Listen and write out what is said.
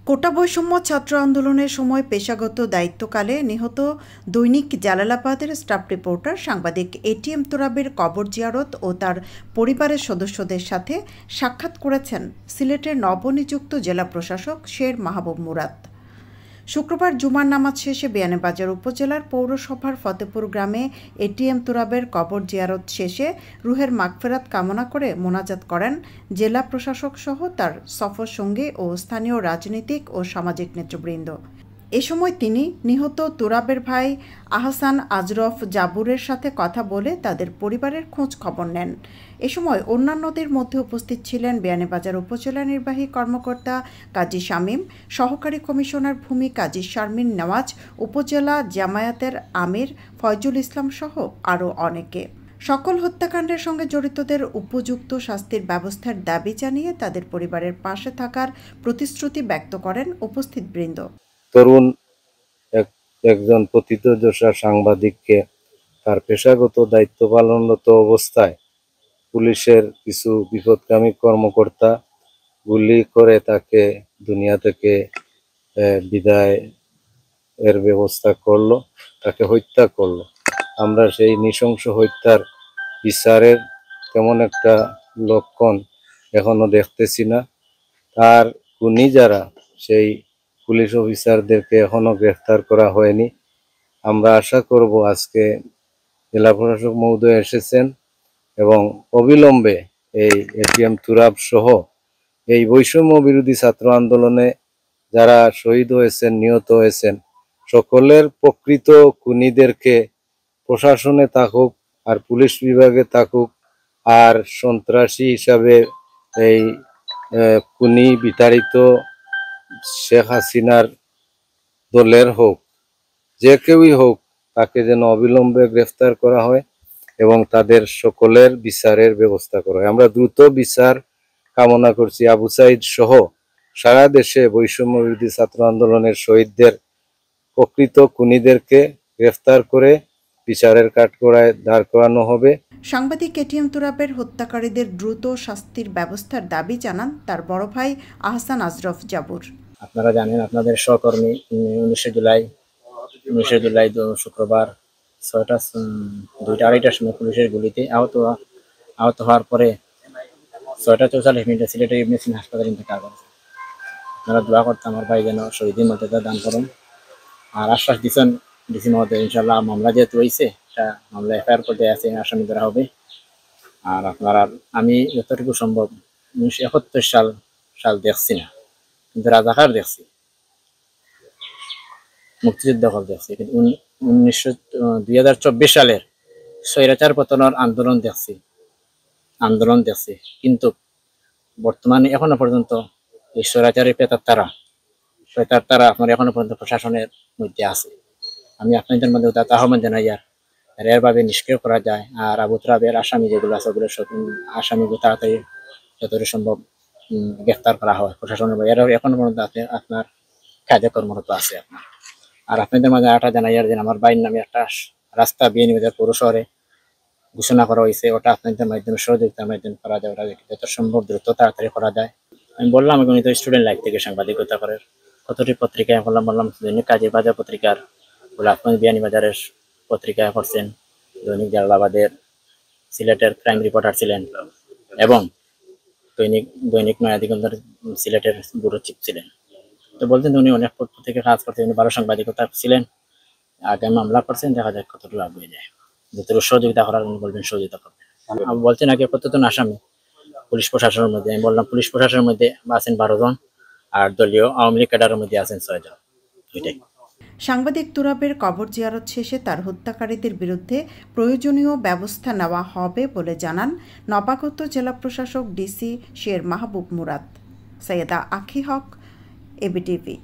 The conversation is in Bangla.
কোটা বৈষম্য ছাত্র আন্দোলনের সময় পেশাগত দায়িত্বকালে নিহত দৈনিক জালালাবাদের স্টাফ রিপোর্টার সাংবাদিক এটিএম তুরাবের কবর জিয়ারত ও তার পরিবারের সদস্যদের সাথে সাক্ষাৎ করেছেন সিলেটের নবনিযুক্ত জেলা প্রশাসক শের মাহবুব মুরাদ। শুক্রবার জুমার নামাজ শেষে বিয়ানীবাজার উপজেলার পৌরসভার ফতেপুর গ্রামে এটিএম তুরাবের কবর জিয়ারত শেষে রুহের মাগফিরাত কামনা করে মোনাজাত করেন জেলা প্রশাসক সহ তার সফর সঙ্গী ও স্থানীয় রাজনৈতিক ও সামাজিক নেতৃবৃন্দ। এ সময় তিনি নিহত তুরাবের ভাই আহসান আজরফ জাবুরের সাথে কথা বলে তাদের পরিবারের খোঁজ খবর নেন। এ সময় অন্যান্যদের মধ্যে উপস্থিত ছিলেন বিয়ানীবাজার উপজেলা নির্বাহী কর্মকর্তা কাজী শামীম, সহকারী কমিশনার ভূমি কাজী শারমিন নেওয়াজ, উপজেলা জামায়াতের আমির ফয়জুল ইসলাম সহ আরও অনেকে। সকল হত্যাকাণ্ডের সঙ্গে জড়িতদের উপযুক্ত শাস্তির ব্যবস্থার দাবি জানিয়ে তাদের পরিবারের পাশে থাকার প্রতিশ্রুতি ব্যক্ত করেন উপস্থিত বৃন্দ। তরুণ একজন প্রথিতযশা সাংবাদিককে তার পেশাগত দায়িত্ব পালনরত অবস্থায় পুলিশের কিছু বিপদগামী কর্মকর্তা গুলি করে তাকে দুনিয়া থেকে বিদায় এর ব্যবস্থা করলো, তাকে হত্যা করলো। আমরা সেই নৃশংস হত্যার বিচারের তেমন একটা লক্ষণ এখনো দেখতেছি না। তার খুনি যারা সেই পুলিশ অফিসারদেরকে এখনো গ্রেফতার করা হয়নি। আমরা আশা করব আজকে জেলা প্রশাসক মহোদয় এসেছেন এবং অবিলম্বে এই এটিএম তুরাব সহ এই বৈষম্য বিরোধী ছাত্র আন্দোলনে যারা শহীদ হয়েছেন, নিহত হয়েছেন, সকলের প্রকৃত খুনিদেরকে প্রশাসনে থাকুক আর পুলিশ বিভাগে থাকুক আর সন্ত্রাসী হিসাবে এই খুনি বিতাড়িত শেখ হাসিনার দলের হোক, যে কেউই হোক, তাকে যেন অবিলম্বে গ্রেফতার করা হয় এবং তাদের সকলের বিচারের ব্যবস্থা করা হয়। আমরা দ্রুত বিচার কামনা করছি। আবু সাইদ সহ সারা দেশে বৈষম্য বিরোধী ছাত্র আন্দোলনের শহীদদের প্রকৃত খুনিদেরকে গ্রেফতার করে বিচারের কাঠগড়ায় দাঁড় করানো হবে। সাংবাদিক এটিএম তুরাবের হত্যাকারীদের দ্রুত শাস্তির ব্যবস্থার দাবি জানান তার বড় ভাই আহসান আজরফ জাবুর। আপনারা জানেন, আপনাদের সহকর্মী 19 জুলাই শুক্রবার 2:30-2:30টার সময় পুলিশের গুলিতে আহত হওয়ার পরে 6:44 সিলেটের ইবনে সিনা হাসপাতালে ইন্তেকাল করেছে। আপনারা দোয়া করতে আমার ভাই যেন শহীদের মর্যাদা দান করেন আর আশ্বাস দিচ্ছেন ডিসি মহোদয়, ইনশাল্লাহ মামলা যেহেতু হয়েছে এটা মামলা এফআইআর করতে আছে, আসামি ধরা হবে। আর আপনারা, আমি যতটুকু সম্ভব 1971 সাল দেখছি না, কিন্তু রাজাকার দেখছি, মুক্তিযুদ্ধ হল দেখছি, কিন্তু 2024 সালের স্বৈরাচার পতনের আন্দোলন দেখছি। কিন্তু বর্তমানে এখনো পর্যন্ত এই স্বৈরাচারের পেতার তারা আপনার এখনো পর্যন্ত প্রশাসনের মধ্যে আছে। আমি আপনাদের মধ্যে আহ্বান জানাই এরভাবে নিষ্ক্রিয় করা যায় আর আবু তুরাবের আসামি যেগুলো আছে ওগুলো সব আসামিগুলো তাড়াতাড়ি যতটা সম্ভব গ্রেফতার করা হয় প্রশাসনের। এরা এখনো পর্যন্ত আপনার কাজে কর্মরত আছে আপনার। আর আপনাদের মাঝে আটা জানাই যে আমার বাইর নামে একটা রাস্তা বিয়ানীবাজার পৌর শহরে ঘোষণা করা হয়েছে, ওটা আপনাদের মাধ্যমে সহযোগিতার মাধ্যমে করা যায়, ওটা যত সম্ভব দ্রুত তাড়াতাড়ি করা যায়। আমি বললাম আমি তো স্টুডেন্ট লাইফ থেকে সাংবাদিকতা করার কতটি পত্রিকায় বললাম দৈনিক কাজী বাজার পত্রিকার বলে, আপনি বিয়ানীবাজারের পত্রিকায় করছেন, দৈনিক জালালাবাদের সিলেটের ক্রাইম রিপোর্টার ছিলেন এবং দৈনিক নয়া দিগন্তের সিলেটের ব্যুরো চিফ ছিলেন। তো বলছেন উনি অনেক পত্রিকা কাজ করতেন, উনি ভালো সাংবাদিকতা ছিলেন, আগে মামলা করছেন, দেখা যায় কতটুকু লাভ হয়ে যায়। যতটুকু সহযোগিতা করার উনি বলবেন সহযোগিতা করবেন। আমি বলছেন আগে কতজন আসামি পুলিশ প্রশাসনের মধ্যে, আমি বললাম পুলিশ প্রশাসনের মধ্যে আছেন 12 জন আর দলীয় আওয়ামী লীগ ক্যাডারের মধ্যে আছেন 6 জন। এটাই। সাংবাদিক তুরাবের কবর জিয়ারত শেষে তার হত্যাকারীদের বিরুদ্ধে প্রয়োজনীয় ব্যবস্থা নেওয়া হবে বলে জানান নবাগত জেলা প্রশাসক ডিসি শের মাহবুব মুরাদ। সৈয়দা আখি হক, এবিটিভি।